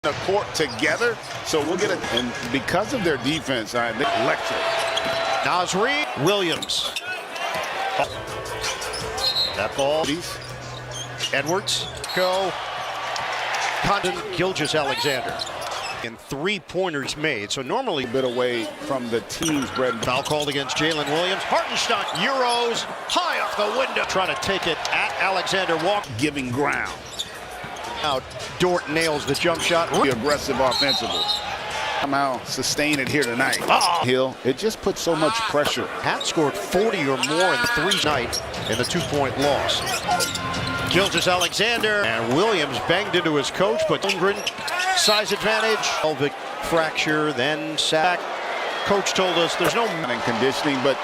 the court together, so we'll get it. And because of their defense, they electric. Naz Reid, Williams. That ball. Edwards. Go. Condon, Gilgeous-Alexander. And 3-pointers made. So normally A bit away from the team's bread. Foul called against Jalen Williams. Hartenstein, Euros, high off the window. Trying to take it at Alexander Walker. Giving ground. Out, Dort nails the jump shot. Be aggressive offensively. Somehow sustain it here tonight. Hill, it just puts so much pressure. Hat scored 40 or more in the three night in the 2-point loss. Gilgeous-Alexander and Williams banged into his coach, but Holmgren, size advantage. Pelvic fracture, then sack. Coach told us there's no conditioning, but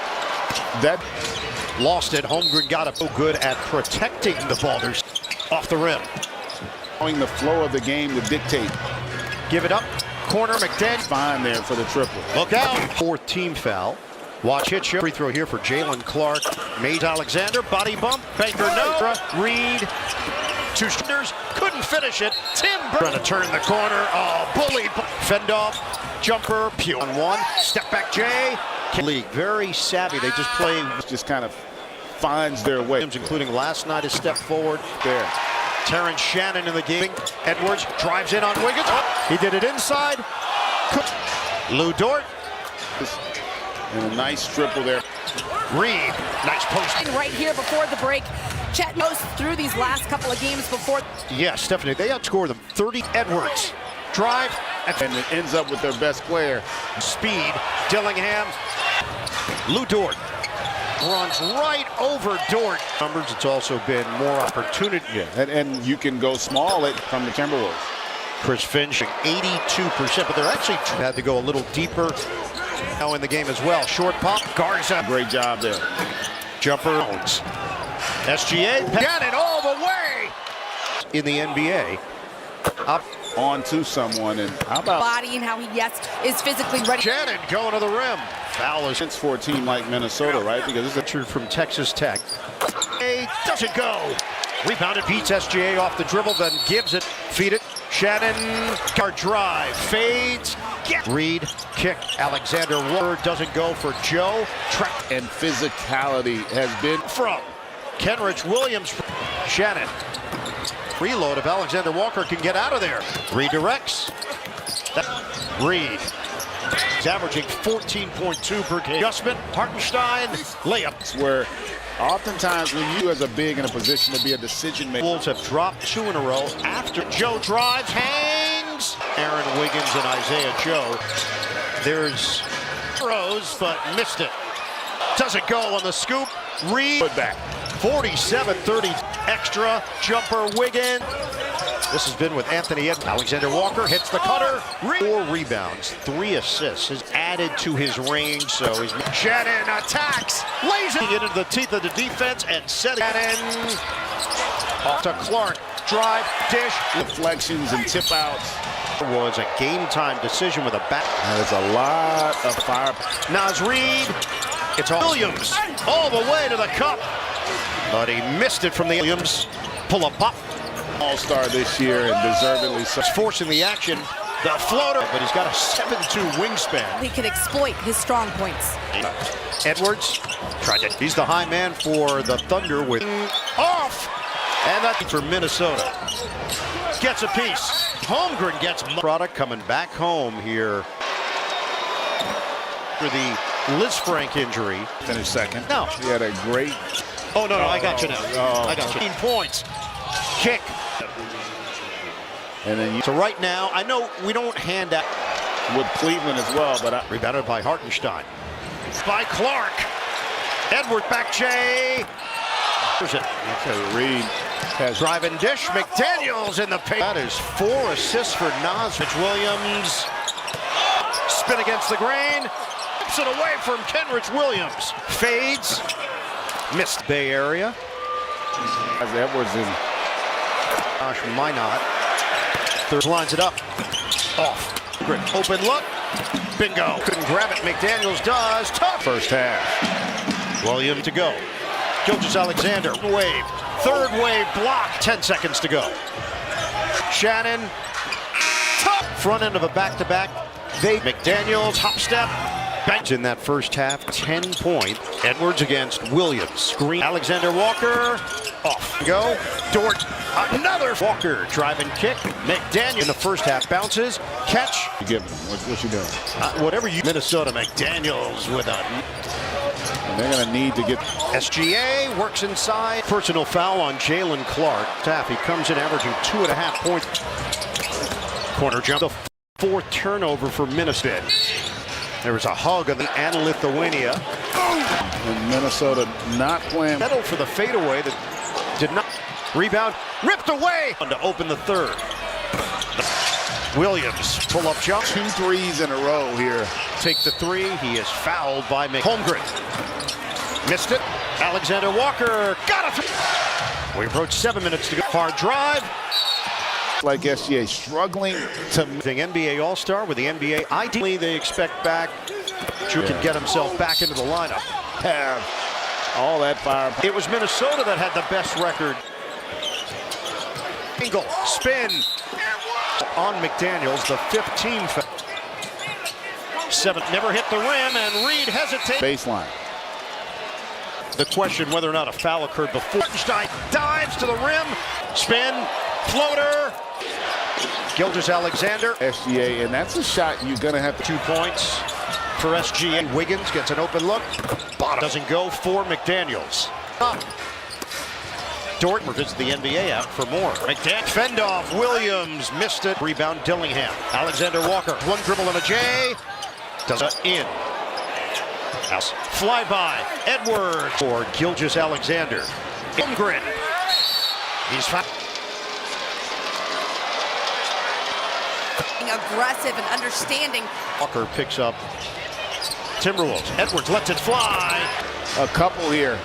that lost it. Holmgren got it so good at protecting the ball. There's off the rim. Allowing the flow of the game to dictate. Give it up. Corner, McDaniel. Fine there for the triple. Look out. Fourth team foul. Watch hit show. Free throw here for Jalen Clark. Mays Alexander. Body bump. Baker no. Reed. Two shooters. Couldn't finish it. Tim trying to turn the corner. Oh, bullied. Fend off. Jumper. Pew on one. Step back Jay. League. Very savvy. They just play. Just kind of finds their way. Including last night, a step forward. There. Terrence Shannon in the game. Edwards drives in on Wiggins. He did it inside. Lou Dort. And a nice triple there. Reed, nice post. Right here before the break, Chet knows through these last couple of games before. Yes, Stephanie, they outscore them. 30. Edwards, drive. And it ends up with their best player. Speed, Dillingham. Lou Dort. Runs right over Dort. Numbers, it's also been more opportunity. Yeah, and you can go small from the Timberwolves. Chris Finch, 82%, but they're actually had to go a little deeper now in the game as well. Short pop, Garza. Great job there. Jumper. SGA, got it all the way. In the NBA. Up on to someone, and how about body and how he is physically ready. Shannon going to the rim. Foul is for a team like Minnesota, right? Because this is a true from Texas Tech. A doesn't go. Rebounded, beats SGA off the dribble, then gives it. Feed it. Shannon, guard drive, fades. Reed, kick. Alexander Ward doesn't go for Joe. Track and physicality has been from Kenrich Williams. Shannon. Reload if Alexander Walker can get out of there. Redirects. Reed. He's averaging 14.2 per game. Adjustment. Hartenstein. Layup. Where oftentimes when you as a big in a position to be a decision maker. Wolves have dropped 2 in a row after Joe drives, hangs. Aaron Wiggins and Isaiah Joe. There's throws, but missed it. Doesn't go on the scoop. Reed. Put back. 47-30 extra jumper Wiggins. This has been with Anthony Edwards. Alexander Walker hits the cutter. 4 rebounds, 3 assists. Has added to his range, so he's Shannon attacks, lays it into the teeth of the defense and set Shannon off to Clark. Drive, dish, deflections and tip outs. Was a game time decision with a back. There's a lot of fire. Naz Reid. It's Williams all the way to the cup. But he missed it from the Williams. Pull a pop. All-star this year and deservedly so. He's forcing the action. The floater, but he's got a 7'2" wingspan. He can exploit his strong points. Edwards tried to. He's the high man for the Thunder with off. And that's for Minnesota. Gets a piece. Holmgren gets product coming back home here. For the Liz Frank injury. Finished second. No. He had a great. Oh, no, I got you now. I got you. 15 points. Kick. And then so right now, I know we don't hand out. With Cleveland as well, but rebounded by Hartenstein. By Clark. Edward back Jay. There's it. Okay, Reed has drive and dish. McDaniels in the paint. That is 4 assists for Naz. Williams. Spin against the grain. Tips it away from Kenrich Williams. Fades. Missed Bay Area. As Edwards in. Gosh, why not? Third lines it up. Off. Open look. Bingo. Couldn't grab it. McDaniels does. Tough. First half. Williams to go. Gilgeous-Alexander. Wave. Third wave block. 10 seconds to go. Shannon. Front end of a back-to-back. McDaniels, hop step. Banks in that first half, 10-point. Edwards against Williams. Screen. Alexander Walker. Off. Go. Dort. Another. Walker. Drive and kick. McDaniel in the first half. Bounces. Catch. You give him. What you doing? Whatever you. Minnesota. McDaniels with a. And they're going to need to get. SGA works inside. Personal foul on Jalen Clark. He comes in averaging 2.5 points. Corner jump. The fourth turnover for Minnesota. There was a hug on the Lithuania. And Minnesota not playing. Settled for the fadeaway that did not. Rebound ripped away to open the third. Williams pull-up jump. 2 threes in a row here. Take the three. He is fouled by Holmgren. Missed it. Alexander Walker got it. We approach 7 minutes to go. Hard drive. Like SGA struggling to. The NBA All-Star with the NBA. Ideally, they expect back. Drew can get himself back into the lineup. Have all that fire. It was Minnesota that had the best record. Angle, spin on McDaniels, the 15th. 7 never hit the rim, and Reed hesitates. Baseline. The question whether or not a foul occurred before. Stein dives to the rim, spin, floater. Gilgeous-Alexander. SGA, and that's a shot you're going to have to. 2 points for SGA. Wiggins gets an open look. Bottom doesn't go for McDaniels. Up. Dort visits the NBA out for more. McDaniels. Fend off. Williams missed it. Rebound Dillingham. Alexander Walker. One dribble and a J. Does it in. House. Fly by. Edwards for Gilgeous-Alexander. Holmgren. He's fouled. Aggressive and understanding. Walker picks up Timberwolves. Edwards lets it fly. A couple here.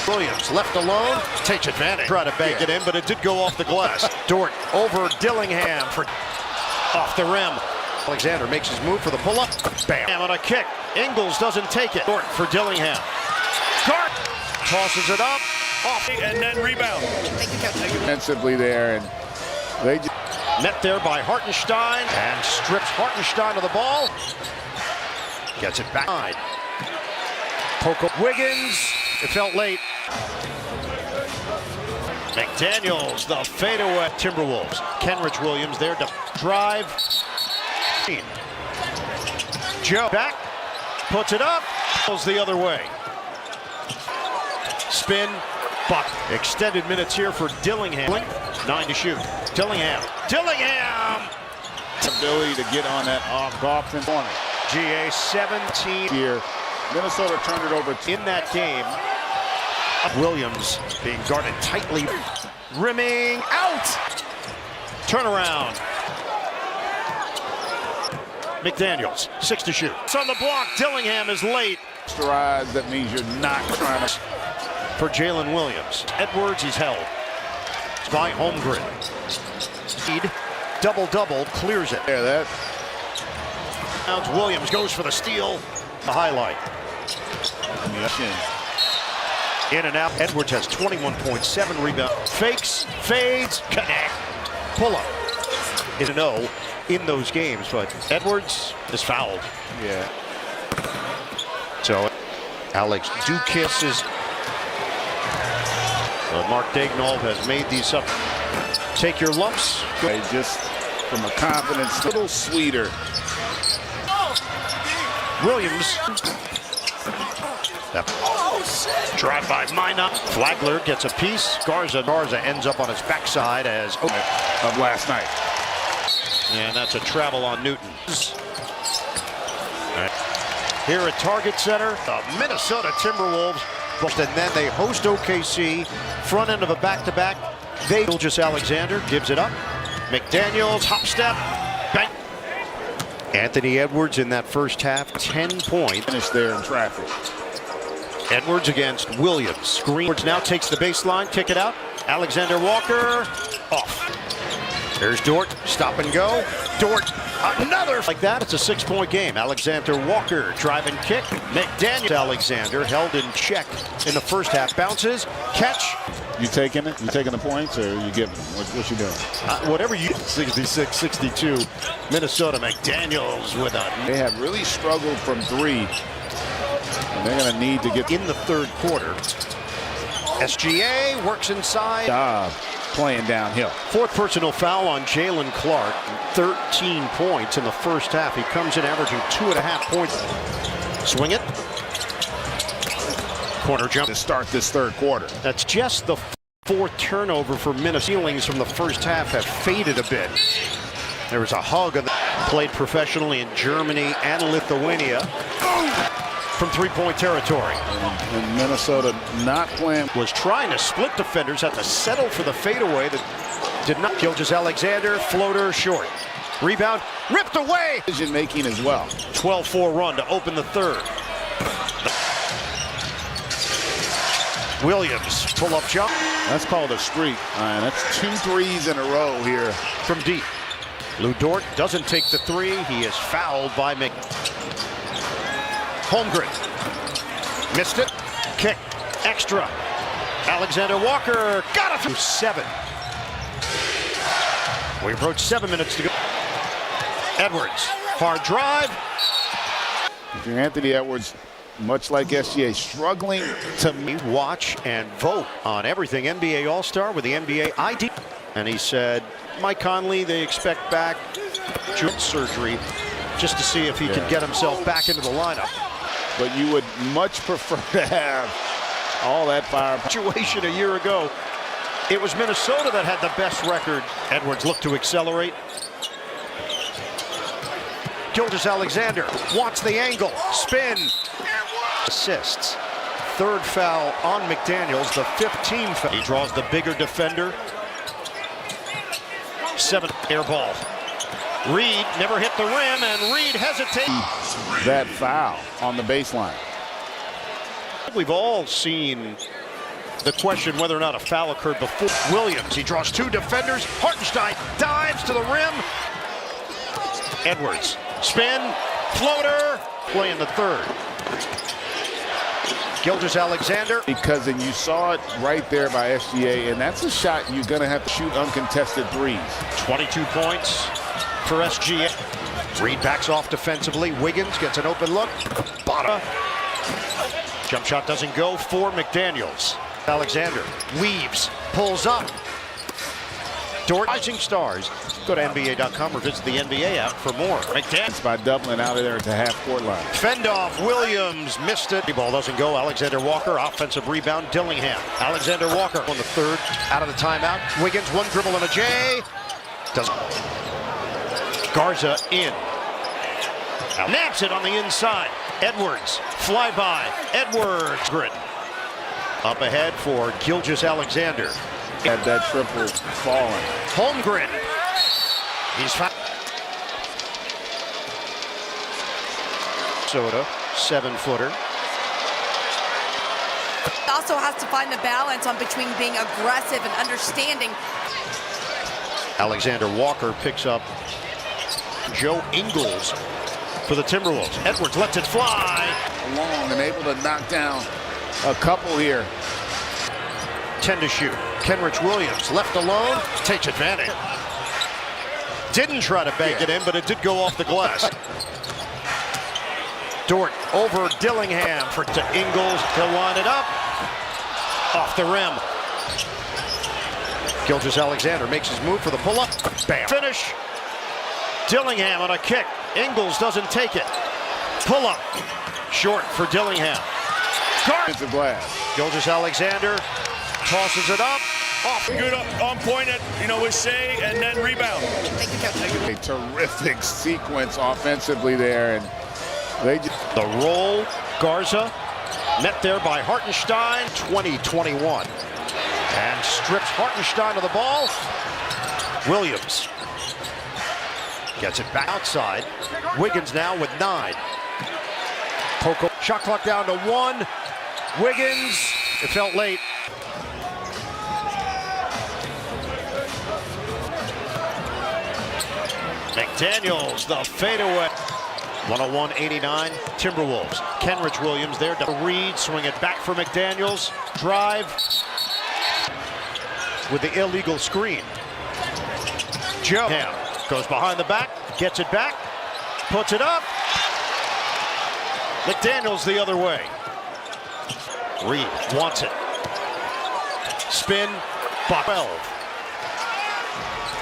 Williams left alone, takes advantage. Try to bank it in, but it did go off the glass. Dort over Dillingham for off the rim. Alexander makes his move for the pull-up. Bam on a kick. Ingles doesn't take it. Dort for Dillingham. Dort tosses it up. Off and then rebound. Thank you, Coach. Defensively there, and they just. Met there by Hartenstein and strips Hartenstein of the ball. Gets it back. Poke Wiggins. It felt late. McDaniels, the fadeaway. Timberwolves. Kenrich Williams there to drive. Joe back. Puts it up. Goes the other way. Spin. Buck. Extended minutes here for Dillingham. 9 to shoot. Dillingham. Ability to get on that off corner. GA 17 Here, Minnesota turned it over in that game. Williams being guarded tightly. Rimming out. Turnaround. McDaniels, 6 to shoot. It's on the block. Dillingham is late. That means you're not trying to. For Jalen Williams. Edwards, he's held. It's by Holmgren. Speed, double-double, clears it. Yeah, that. Now Williams goes for the steal. The highlight. In and out. Edwards has 21.7 rebounds. Fakes, fades, connect. Pull-up is a no in those games, but Edwards is fouled. Yeah. So Alex Dukas is. Mark Daigneault has made these up. Take your lumps. They just, from a confidence, a little sweeter. Williams. Drive by Minot. Flagler gets a piece. Garza ends up on his backside as Of last night. and that's a travel on Newton. Right. Here at Target Center, the Minnesota Timberwolves. And then they host OKC. Front end of a back-to-back. Gilgeous-Alexander gives it up. McDaniels, hop step, bang. Anthony Edwards in that first half, 10 points. Finish there in traffic. Edwards against Williams. Screen. Edwards now takes the baseline, kick it out. Alexander Walker, off. There's Dort, stop and go. Dort, another like that. It's a 6-point game. Alexander Walker, drive and kick. McDaniels. Alexander held in check in the first half. Bounces, catch. You taking it? You taking the points, or you giving them? What you doing? Whatever you 66-62. Minnesota. McDaniels with a. They have really struggled from three, and they're going to need to get In the third quarter. SGA works inside. Playing downhill. Fourth personal foul on Jalen Clark. 13 points in the first half. He comes in averaging 2.5 points. Swing it. Corner jump To start this third quarter. That's just the fourth turnover for Minnesota. Ceilings from the first half have faded a bit. There was a hug of played professionally in Germany and Lithuania from three-point territory. And Minnesota not playing. Was trying to split defenders, had to settle for the fadeaway that did not. Gilgeous-Alexander, floater short. Rebound, ripped away. Decision making as well. 12-4 run to open the third. Williams, pull-up jump. That's called a streak. That's 2 threes in a row here. From deep. Lou Dort doesn't take the three. He is fouled by Holmgren. Missed it. Kick. Extra. Alexander Walker got it through 7. We approach 7 minutes to go. Edwards. Hard drive. If you're Anthony Edwards, much like SGA, struggling to watch and vote on everything NBA All-Star with the NBA ID. And he said, Mike Conley, they expect back joint surgery just to see if he can get himself back into the lineup. But you would much prefer to have all that fire. Situation a year ago, it was Minnesota that had the best record. Edwards looked to accelerate. Gilgeous-Alexander wants the angle, spin, assists. Third foul on McDaniels, the 15th foul. He draws the bigger defender. 7th air ball. Reed never hit the rim, and Reed hesitates. That foul on the baseline. We've all seen the question whether or not a foul occurred before. Williams, he draws 2 defenders. Hartenstein dives to the rim. Edwards, spin, floater, play in the third. Gilgeous-Alexander. Because you saw it right there by SGA, and that's a shot you're going to have to shoot uncontested threes. 22 points for SGA. Reed backs off defensively. Wiggins gets an open look. Bada. Jump shot doesn't go for McDaniels. Alexander weaves, pulls up. Dort. Rising stars. Go to NBA.com or visit the NBA app for more. McDaniels by doubling out of there to half-court line. Fend off. Williams missed it. The ball doesn't go. Alexander Walker, offensive rebound. Dillingham. Alexander Walker on the third. Out of the timeout. Wiggins, one dribble and a J. Garza in. Naps it on the inside. Edwards. Flyby. Edwards. Grid. Up ahead for Gilgeous-Alexander. Had that triple falling. Holmgren. He's fouled. Soda, 7-footer. Also has to find the balance on between being aggressive and understanding. Alexander Walker picks up Joe Ingles for the Timberwolves. Edwards lets it fly. Long and able to knock down a couple here. 10 to shoot. Kenrich Williams left alone, takes advantage. Didn't try to bank it in, but it did go off the glass. Dort over Dillingham to Ingles. He'll line it up. Off the rim. Gilgeous-Alexander makes his move for the pull-up. Bam. Finish. Dillingham on a kick. Ingles doesn't take it. Pull-up. Short for Dillingham. It's a glass. Gilgeous-Alexander tosses it up. Off. Good on point at, with Shea, and then rebound. Thank you, Coach. A terrific sequence offensively there, and they just... The roll, Garza, met there by Hartenstein, 20-21. And strips Hartenstein of the ball. Williams gets it back outside. Wiggins now with 9. Poco, shot clock down to 1. Wiggins, it felt late. McDaniels, the fadeaway. 101-89, Timberwolves. Kenrich Williams there to Reed, swing it back for McDaniels. Drive. with the illegal screen. Joe goes behind the back, gets it back, puts it up. McDaniels the other way. Reed wants it. Spin, 12.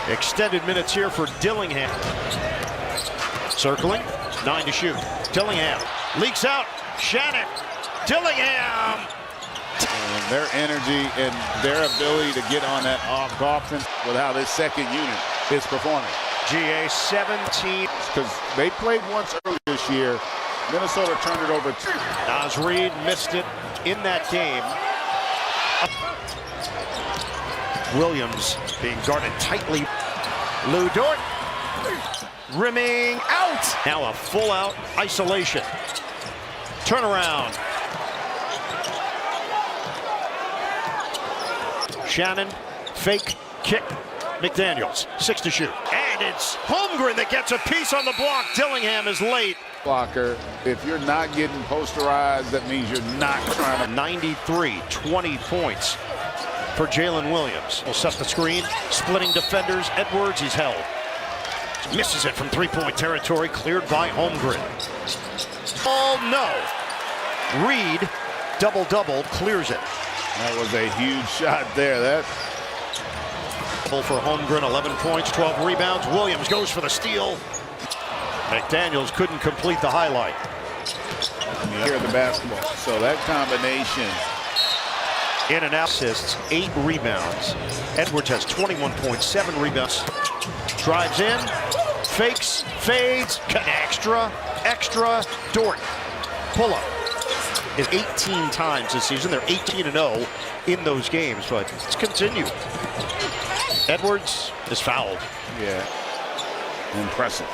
Extended minutes here for Dillingham. Circling, 9 to shoot. Dillingham leaks out. Shannon. Dillingham. And their energy and their ability to get on that offense with how this second unit is performing. GA 17. Because they played once earlier this year. Minnesota turned it over. Naz Reid missed it in that game. Williams being guarded tightly. Lou Dort rimming out. Now a full out isolation. Turnaround. Shannon, fake, kick, McDaniels, 6 to shoot. And it's Holmgren that gets a piece on the block. Dillingham is late. Blocker, if you're not getting posterized, that means you're not trying to. 93, 20 points for Jalen Williams. Will set the screen, splitting defenders. Edwards, he's held. Misses it from three-point territory, cleared by Holmgren. Oh, no. Reed, double-double, clears it. That was a huge shot there. That for Holmgren, 11 points, 12 rebounds. Williams goes for the steal. McDaniels couldn't complete the highlight. Here the basketball. So that combination. In and out assists, 8 rebounds. Edwards has 21 points, 7 rebounds. Drives in, fakes, fades, extra, Dort. Pull up is 18 times this season. They're 18-0 in those games, but it's continued. Edwards is fouled. Yeah, impressive.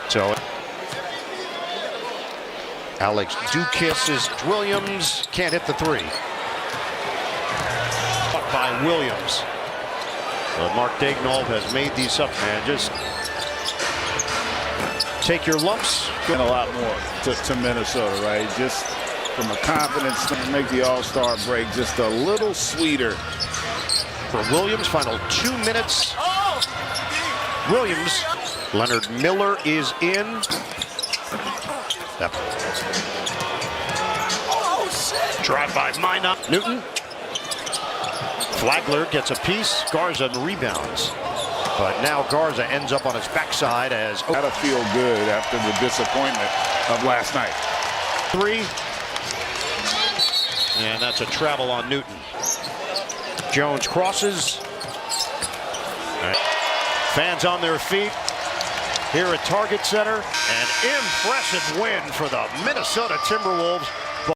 So Alex Dukas is Williams, can't hit the three. By Williams. But Mark Daignault has made these up, man. Just take your lumps. And a lot more to Minnesota, right? Just from a confidence to make the All-Star break just a little sweeter. For Williams, final 2 minutes. Williams. Leonard Miller is in. Yep. Drive by Minot. Newton. Flagler gets a piece. Garza rebounds. But now Garza ends up on his backside as... Gotta feel good after the disappointment of last night. 3. And that's a travel on Newton. Jones crosses. Fans on their feet here at Target Center. An impressive win for the Minnesota Timberwolves.